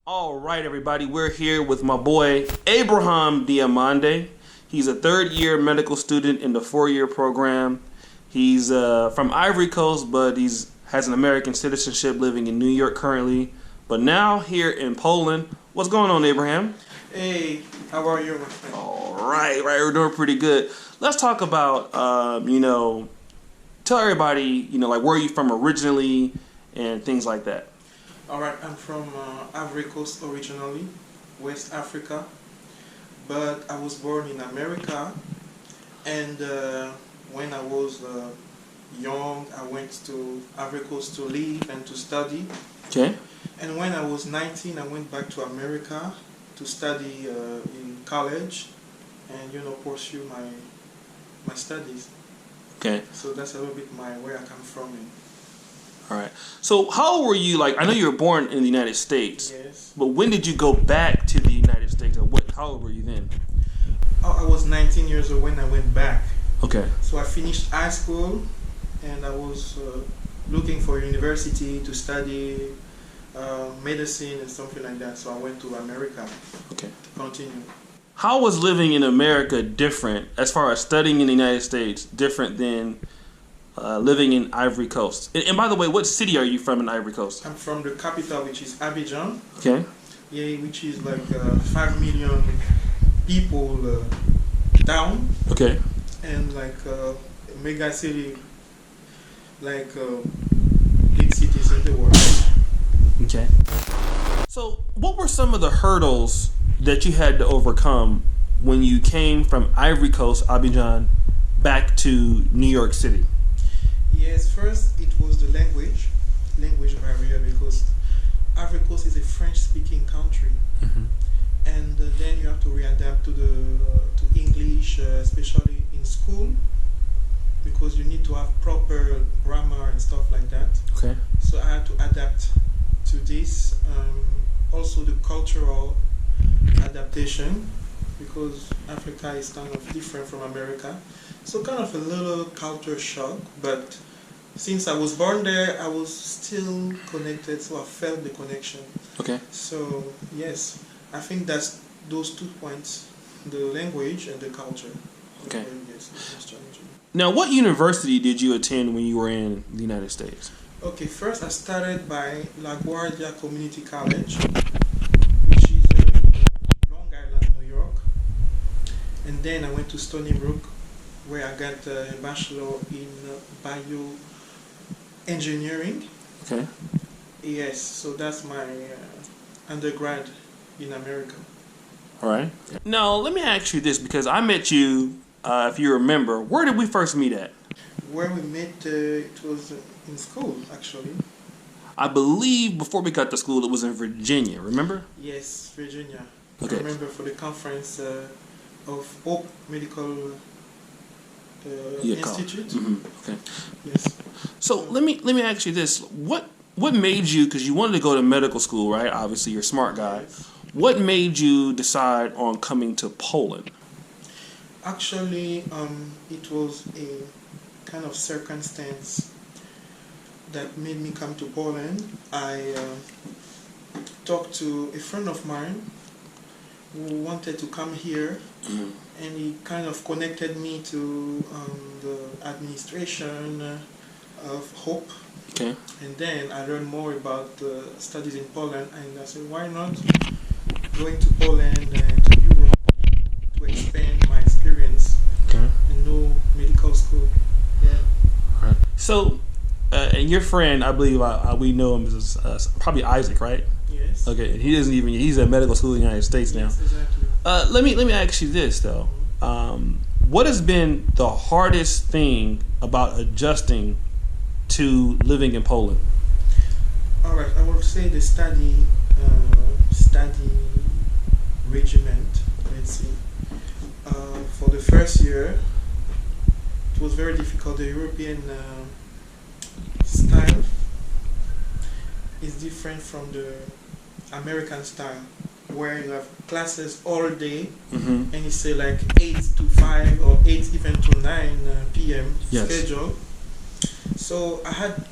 All right, everybody, we're here with my boy Abraham Diomande. He's a third-year medical student in the four-year program. He's from Ivory Coast, but has an American citizenship, living in New York currently. But now here in Poland. What's going on, Abraham? Hey, how are you, my friend? All right, we're doing pretty good. Let's talk about, tell everybody, like where are you from originally and things like that. All right, I'm from Ivory Coast originally, West Africa, but I was born in America, and when I was young, I went to Ivory Coast to live and to study. Okay. And when I was 19, I went back to America to study in college and, pursue my studies. Okay. So that's a little bit where I come from. All right. So how old were you? I know you were born in the United States. Yes. But when did you go back to the United States? Or how old were you then? Oh, I was 19 years old when I went back. Okay. So I finished high school, and I was looking for a university to study medicine and something like that. So I went to America. Okay. To continue. How was living in America different, as far as studying in the United States, different than living in Ivory Coast? And by the way, what city are you from in Ivory Coast? I'm from the capital, which is Abidjan. Okay. Yeah, which is 5 million people down. Okay. And a mega city, big cities in the world. Okay. So, what were some of the hurdles that you had to overcome when you came from Ivory Coast, Abidjan, back to New York City? Yes, first it was the language barrier, because Ivory Coast is a French-speaking country, and then you have to readapt to English, especially in school, because you need to have proper grammar and stuff like that. Okay. So I had to adapt to this. Also the cultural adaptation, because Africa is kind of different from America. So kind of a little culture shock, but since I was born there, I was still connected, so I felt the connection. Okay. So yes, I think that's those 2 points, the language and the culture. Okay. Yes, it was challenging. Now, what university did you attend when you were in the United States? Okay, first I started by LaGuardia Community College, which is in Long Island, New York. And then I went to Stony Brook, where I got a bachelor in bioengineering. Okay. Yes, so that's my undergrad in America. All right. Now, let me ask you this, because I met you, if you remember, where did we first meet at? Where we met, it was in school, actually. I believe before we got to school, it was in Virginia, remember? Yes, Virginia. Okay. I remember for the conference of Hope Medical Institute. Mm-hmm. Okay. Yes. So let me ask you this: what made you? Because you wanted to go to medical school, right? Obviously, you're a smart guy. Yes. What made you decide on coming to Poland? Actually, it was a kind of circumstance that made me come to Poland. I talked to a friend of mine who wanted to come here, and he kind of connected me to the administration of Hope. Okay. And then I learned more about studies in Poland, and I said, why not going to Poland and to Europe to expand my experience and know medical school. Yeah. Right. So, and your friend, I believe we know him as probably Isaac, right? Yes. Okay, and he's at medical school in the United States now. Yes, exactly. Let me ask you this though. What has been the hardest thing about adjusting to living in Poland? All right, I would say the study regiment. Let's see. For the first year, it was very difficult. The European style is different from the American style, where you have classes all day, and you say 8 to 5 or 8 even to 9 p.m. schedule. So I had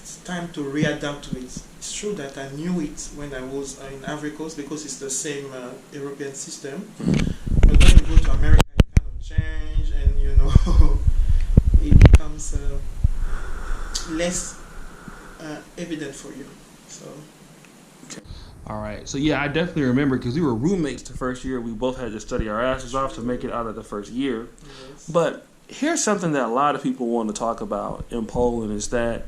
it's time to readapt to it. It's true that I knew it when I was in Ivory Coast because it's the same European system. But when you go to America, you kind of change, and it becomes less evident for you. So. All right. So yeah, I definitely remember because we were roommates the first year. We both had to study our asses off to make it out of the first year. Yes. But here's something that a lot of people want to talk about in Poland is that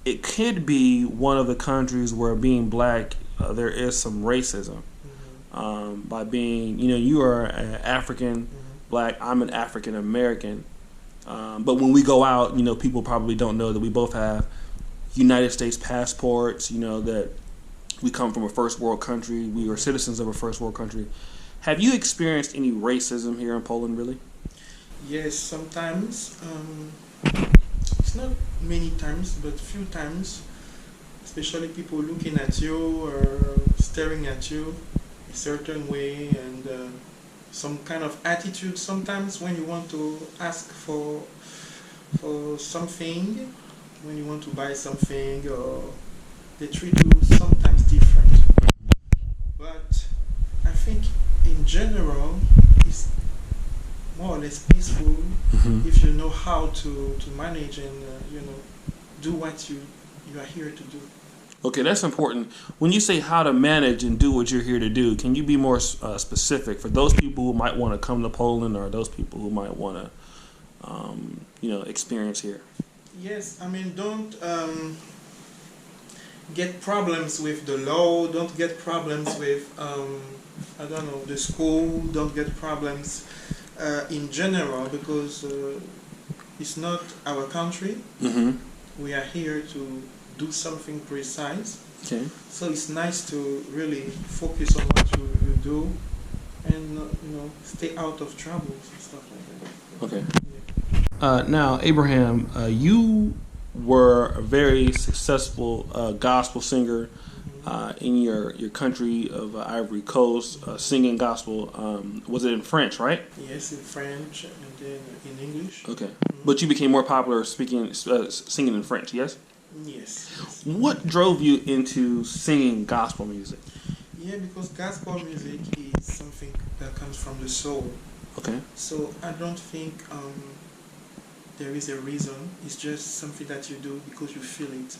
it could be one of the countries where being black, there is some racism. By being, you are an African black, I'm an African American. But when we go out, people probably don't know that we both have United States passports, that we come from a first world country. We are citizens of a first world country. Have you experienced any racism here in Poland, really? Yes, sometimes. It's not many times, but few times. Especially people looking at you or staring at you a certain way, and some kind of attitude. Sometimes when you want to ask for something, when you want to buy something, or they treat you sometimes different. But I think in general it's more or less peaceful if you know how to manage and do what you are here to do. Okay, that's important. When you say how to manage and do what you're here to do, can you be more specific for those people who might want to come to Poland or those people who might want to, experience here? Yes, I mean, don't get problems with the law. Don't get problems with, the school. Don't get problems in general because it's not our country. We are here to do something precise. Okay. So it's nice to really focus on what you do and stay out of troubles and stuff like that. Okay. Now, Abraham, you were a very successful gospel singer in your country of Ivory Coast, singing gospel. Was it in French, right? Yes, in French and then in English. Okay. But you became more popular singing in French, yes? Yes. What drove you into singing gospel music? Yeah, because gospel music is something that comes from the soul. Okay. So I don't think there is a reason. It's just something that you do because you feel it.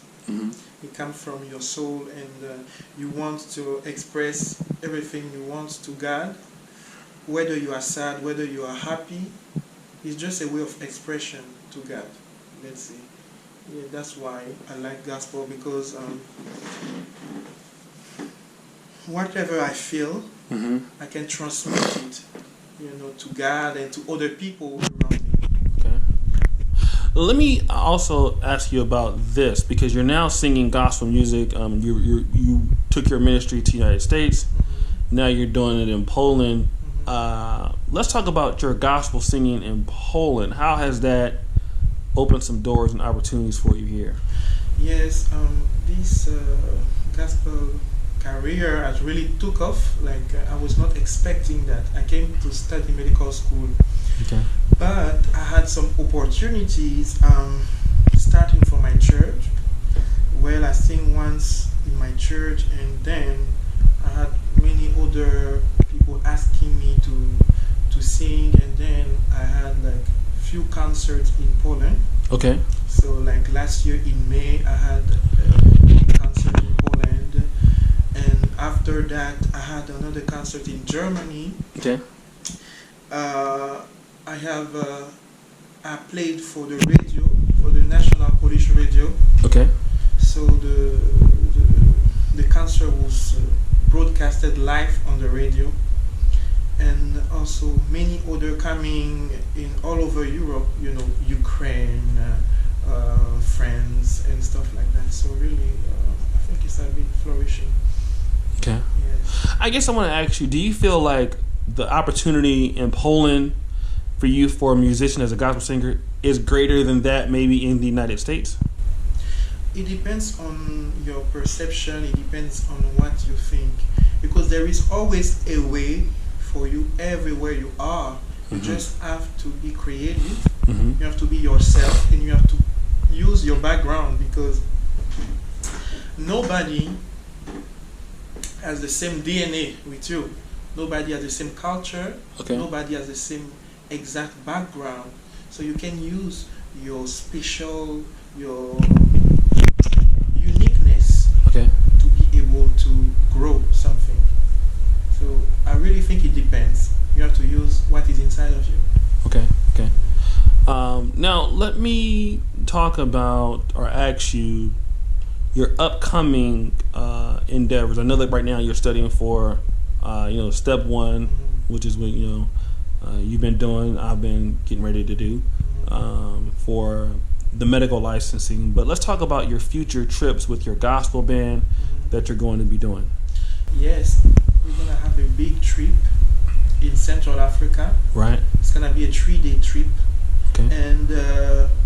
It comes from your soul, and you want to express everything you want to God. Whether you are sad, whether you are happy, it's just a way of expression to God. Let's see. Yeah, that's why I like gospel, because whatever I feel, I can transmit it, to God and to other people around me. Okay. Let me also ask you about this, because you're now singing gospel music. You took your ministry to the United States. Now you're doing it in Poland. Let's talk about your gospel singing in Poland. How has that opened some doors and opportunities for you here? Yes, this gospel career has really took off. I was not expecting that. I came to study medical school, but I had some opportunities starting from my church. Well, I sang once in my church, and then I had many other people asking me to sing, and then I had few concerts in Poland. Okay. So last year in May, I had a concert in Poland, and after that I had another concert in Germany. Okay. I played for the radio, for the National Polish Radio. Okay. So the concert was broadcasted live on the radio. And also many other coming in all over Europe, Ukraine, France, and stuff like that. So really, I think it's been flourishing. Okay. Yes. I guess I want to ask you, do you feel like the opportunity in Poland for you for a musician as a gospel singer is greater than that maybe in the United States? It depends on your perception. It depends on what you think. Because there is always a way for you everywhere you are. You just have to be creative. You have to be yourself, and you have to use your background, because nobody has the same DNA with you. Nobody has the same culture. Okay. Nobody has the same exact background. So you can use your special, your uniqueness, Okay. to be able to grow something. So I really think it depends. You have to use what is inside of you. Okay. Okay. Now let me talk about or ask you your upcoming endeavors. I know that right now you're studying for, step one, which is what you've been doing. I've been getting ready to do for the medical licensing. But let's talk about your future trips with your gospel band that you're going to be doing. Yes, we're gonna have a big trip in Central Africa. Right. It's gonna be a 3-day trip, Okay. and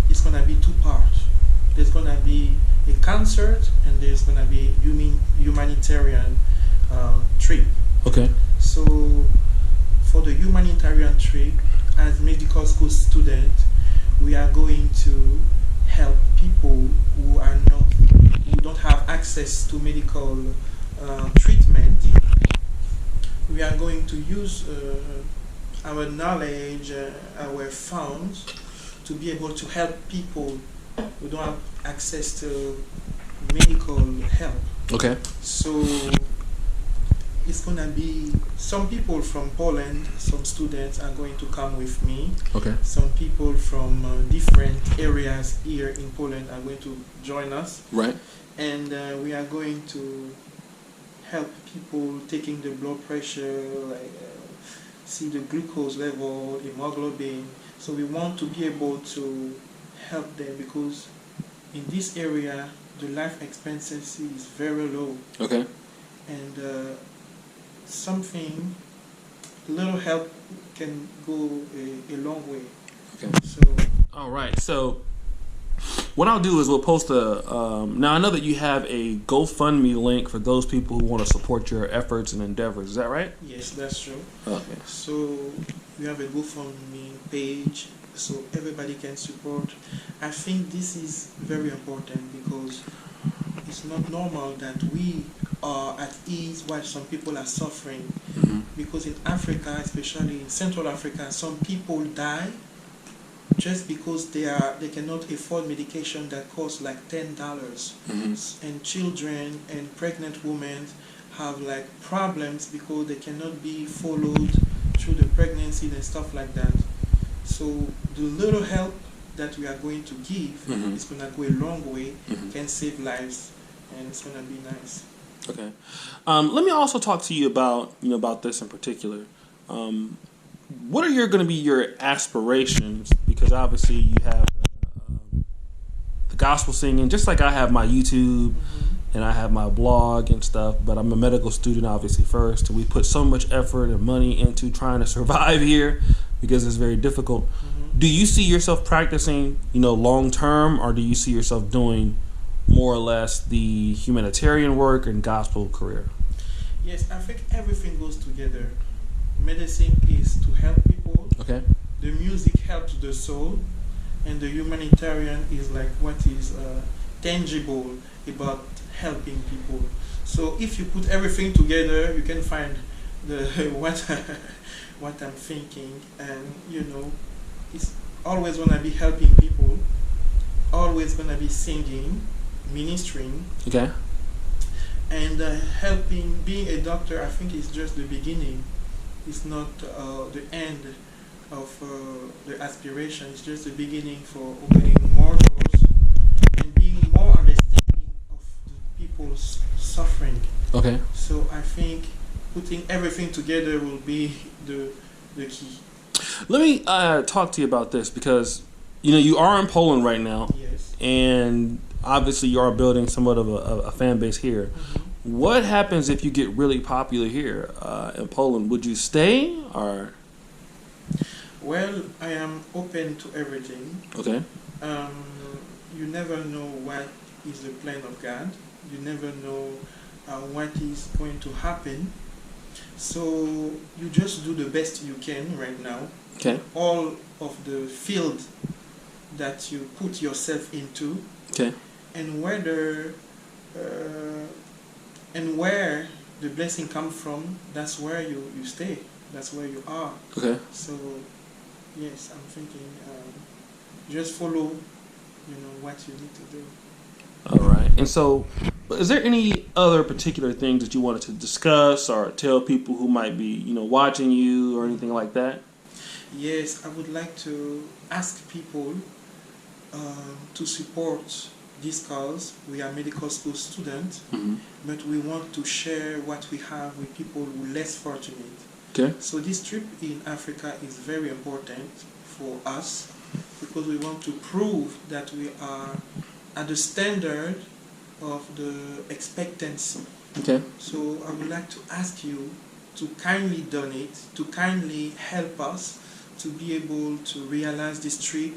it's gonna be 2 parts. There's gonna be a concert, and there's gonna be humanitarian trip. Okay. So for the humanitarian trip, as medical school student, we are going to help people who don't have access to medical treatment. We are going to use our knowledge, our funds, to be able to help people who don't have access to medical help. Okay. So it's gonna be some people from Poland. Some students are going to come with me. Okay. Some people from different areas here in Poland are going to join us. Right. And we are going to help people taking the blood pressure, like see the glucose level, hemoglobin. So we want to be able to help them, because in this area the life expectancy is very low. Okay. And something, little help can go a long way. Okay. So All right. So what I'll do is we'll post now I know that you have a GoFundMe link for those people who want to support your efforts and endeavors. Is that right? yes, that's true. Okay. So we have a GoFundMe page, so everybody can support. I think this is very important, because it's not normal that we are at ease while some people are suffering. Because in Africa, especially in Central Africa, some people die just because they cannot afford medication that costs like $10. And children and pregnant women have like problems because they cannot be followed through the pregnancy and stuff like that. So the little help that we are going to give is going to go a long way, can save lives, and it's going to be nice. Okay. Let me also talk to you about this in particular. What are going to be your aspirations? Because obviously you have the gospel singing, just like I have my YouTube and I have my blog and stuff. But I'm a medical student, obviously, first. And we put so much effort and money into trying to survive here because it's very difficult. Do you see yourself practicing, long term, or do you see yourself doing more or less the humanitarian work and gospel career? Yes, I think everything goes together. Medicine is to help people. Okay. The music helps the soul, and the humanitarian is like what is tangible about helping people. So if you put everything together, you can find the what I'm thinking, and it's always gonna be helping people, always gonna be singing, ministering. Okay. And helping, being a doctor, I think is just the beginning. It's not the end of the aspiration. It's just the beginning for opening more doors and being more understanding of the people's suffering. Okay. So I think putting everything together will be the key. Let me talk to you about this, because you are in Poland right now. Yes. And obviously you are building somewhat of a fan base here. What happens if you get really popular here in Poland? Would you stay, or? Well, I am open to everything. Okay. You never know what is the plan of God. You never know what is going to happen. So you just do the best you can right now. Okay. All of the field that you put yourself into, Okay. and whether and where the blessing comes from, that's where you stay. That's where you are. Okay. So, yes, I'm thinking just follow, what you need to do. All right. And so, is there any other particular things that you wanted to discuss or tell people who might be, watching you or anything like that? Yes, I would like to ask people to support this cause. We are medical school students, but we want to share what we have with people who are less fortunate. Okay. So this trip in Africa is very important for us because we want to prove that we are at the standard of the expectancy. Okay. So I would like to ask you to kindly donate, to kindly help us to be able to realize this trip.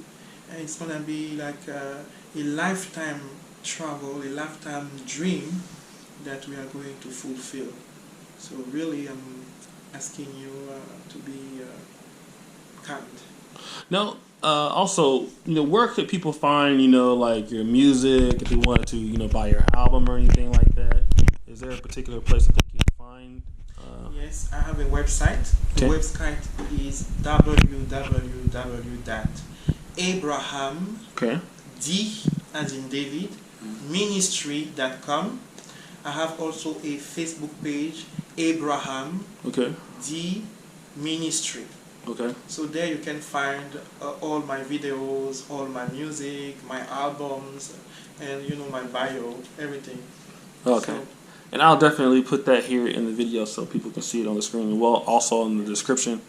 And it's going to be like a lifetime travel, a lifetime dream that we are going to fulfill. So really I'm asking you to be kind. Now, also, where could people find, like your music if they wanted to, buy your album or anything like that? Is there a particular place that they can find? Yes, I have a website. The Okay. website is www.abraham, Okay. D as in David, ministry.com. I have also a Facebook page, Abraham Okay. D Ministry. Okay. So there you can find all my videos, all my music, my albums, and my bio, everything. Okay. So, And I'll definitely put that here in the video so people can see it on the screen. Well, also in the description.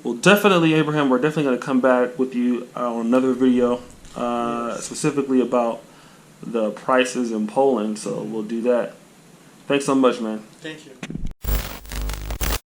Well, definitely, Abraham, we're definitely going to come back with you on another video specifically about the prices in Poland. So we'll do that. Thanks so much, man. thank you.